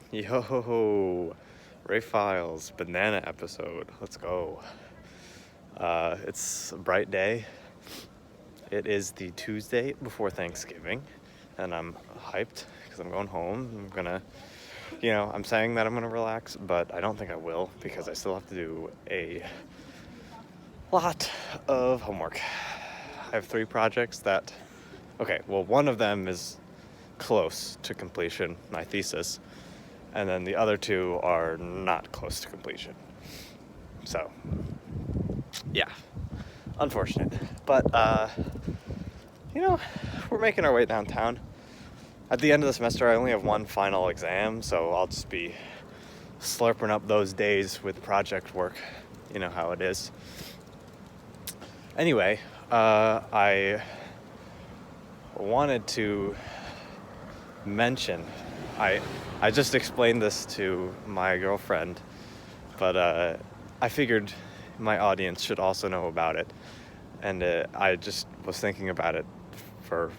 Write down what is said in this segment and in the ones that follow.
Yo, Ray Files, banana episode. Let's go. It's a bright day. It is the Tuesday before Thanksgiving, and I'm hyped because I'm going home. I'm saying that I'm gonna relax, but I don't think I will because I still have to do a lot of homework. I have 3 projects one of them is close to completion, my thesis. And then the other 2 are not close to completion. So, yeah, unfortunate. But, we're making our way downtown. At the end of the semester, I only have 1 final exam, so I'll just be slurping up those days with project work. You know how it is. Anyway, I wanted to mention, I just explained this to my girlfriend, but I figured my audience should also know about it, and I just was thinking about it for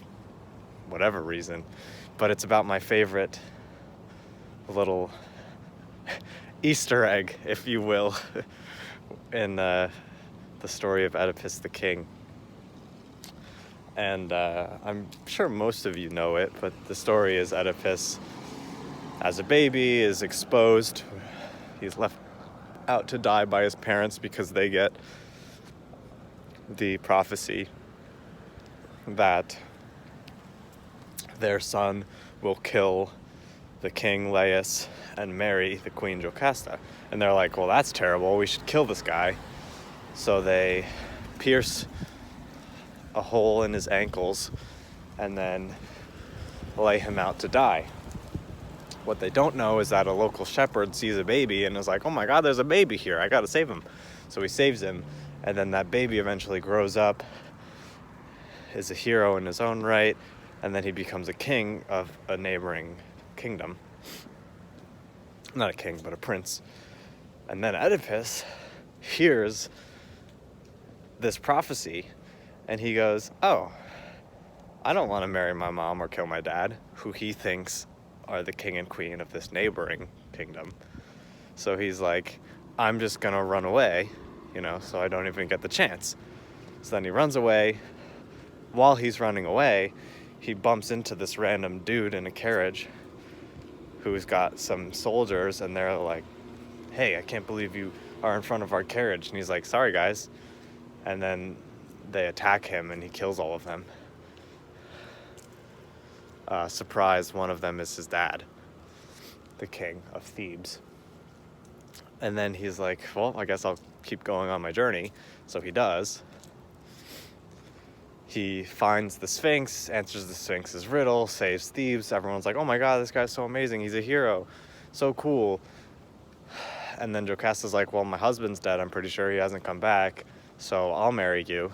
whatever reason, but it's about my favorite little Easter egg, if you will, in the story of Oedipus the King. And I'm sure most of you know it, but the story is Oedipus, as a baby, is exposed. He's left out to die by his parents because they get the prophecy that their son will kill the king Laius and marry the queen Jocasta. And they're like, well, that's terrible. We should kill this guy. So they pierce a hole in his ankles and then lay him out to die. What they don't know is that a local shepherd sees a baby and is like, oh my God, there's a baby here. I gotta save him. So he saves him, and then that baby eventually grows up, is a hero in his own right, and then he becomes a king of a neighboring kingdom. Not a king, but a prince. And then Oedipus hears this prophecy, and he goes, oh, I don't want to marry my mom or kill my dad, who he thinks are the king and queen of this neighboring kingdom. So he's like, I'm just gonna run away, so I don't even get the chance. So then he runs away. While he's running away, he bumps into this random dude in a carriage who's got some soldiers, and they're like, hey, I can't believe you are in front of our carriage. And he's like, sorry guys. And then they attack him and he kills all of them. Surprise, one of them is his dad, the king of Thebes. And then he's like, well, I guess I'll keep going on my journey. So he does. He finds the Sphinx, answers the Sphinx's riddle, saves Thebes. Everyone's like, oh my God, this guy's so amazing. He's a hero. So cool. And then Jocasta's like, well, my husband's dead. I'm pretty sure he hasn't come back. So I'll marry you.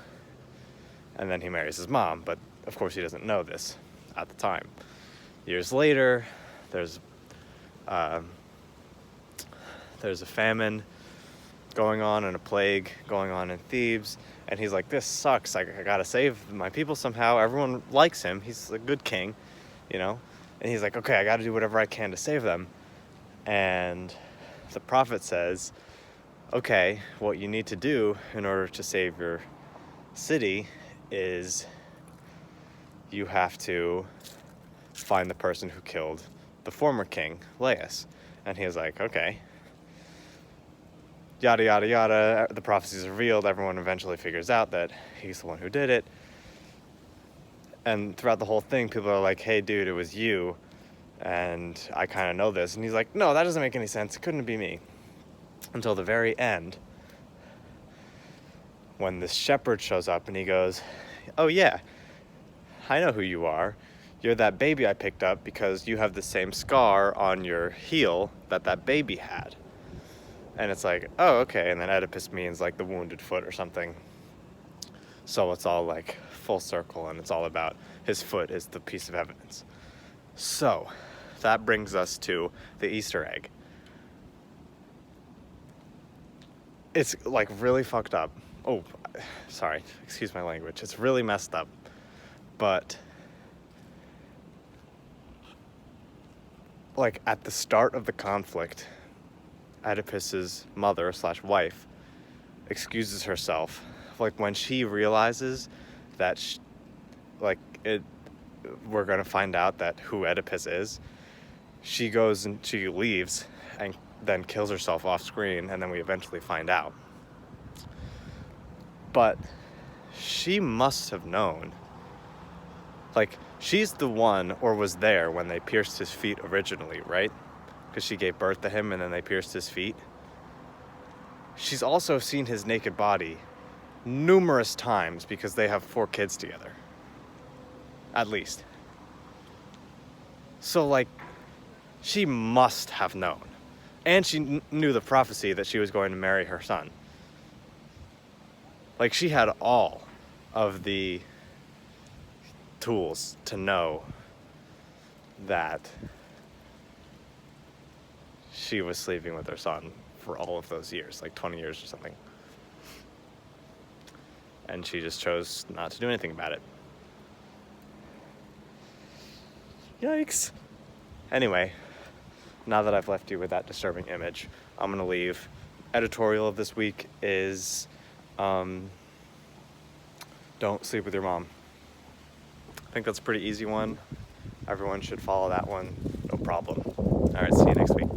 And then he marries his mom. But of course he doesn't know this at the time. Years later, there's a famine going on and a plague going on in Thebes, and he's like, this sucks. I gotta save my people somehow. Everyone likes him. He's a good king, and he's like, okay, I gotta do whatever I can to save them. And the prophet says, okay, what you need to do in order to save your city is you have to find the person who killed the former king, Laius. And he was like, okay. Yada, yada, yada. The prophecy is revealed. Everyone eventually figures out that he's the one who did it. And throughout the whole thing, people are like, hey, dude, it was you. And I kind of know this. And he's like, no, that doesn't make any sense. It couldn't be me. Until the very end, when this shepherd shows up and he goes, oh, yeah, I know who you are. You're that baby I picked up because you have the same scar on your heel that baby had. And it's like, oh, okay. And then Oedipus means like the wounded foot or something. So it's all like full circle, and it's all about his foot is the piece of evidence. So that brings us to the Easter egg. It's like really fucked up. Oh, sorry, excuse my language. It's really messed up. But like at the start of the conflict, Oedipus's mother slash wife excuses herself. Like when she realizes that we're gonna find out that who Oedipus is, she goes and she leaves and then kills herself off screen, and then we eventually find out. But she must have known. Like, she's the one, or was there when they pierced his feet originally, right? Because she gave birth to him and then they pierced his feet. She's also seen his naked body numerous times because they have 4 kids together. At least. So, like, she must have known. And she knew the prophecy that she was going to marry her son. Like, she had all of the tools to know that she was sleeping with her son for all of those years, like 20 years or something. And she just chose not to do anything about it. Yikes. Anyway, now that I've left you with that disturbing image, I'm gonna leave. Editorial of this week is don't sleep with your mom. I think that's a pretty easy one. Everyone should follow that one, no problem. All right, see you next week.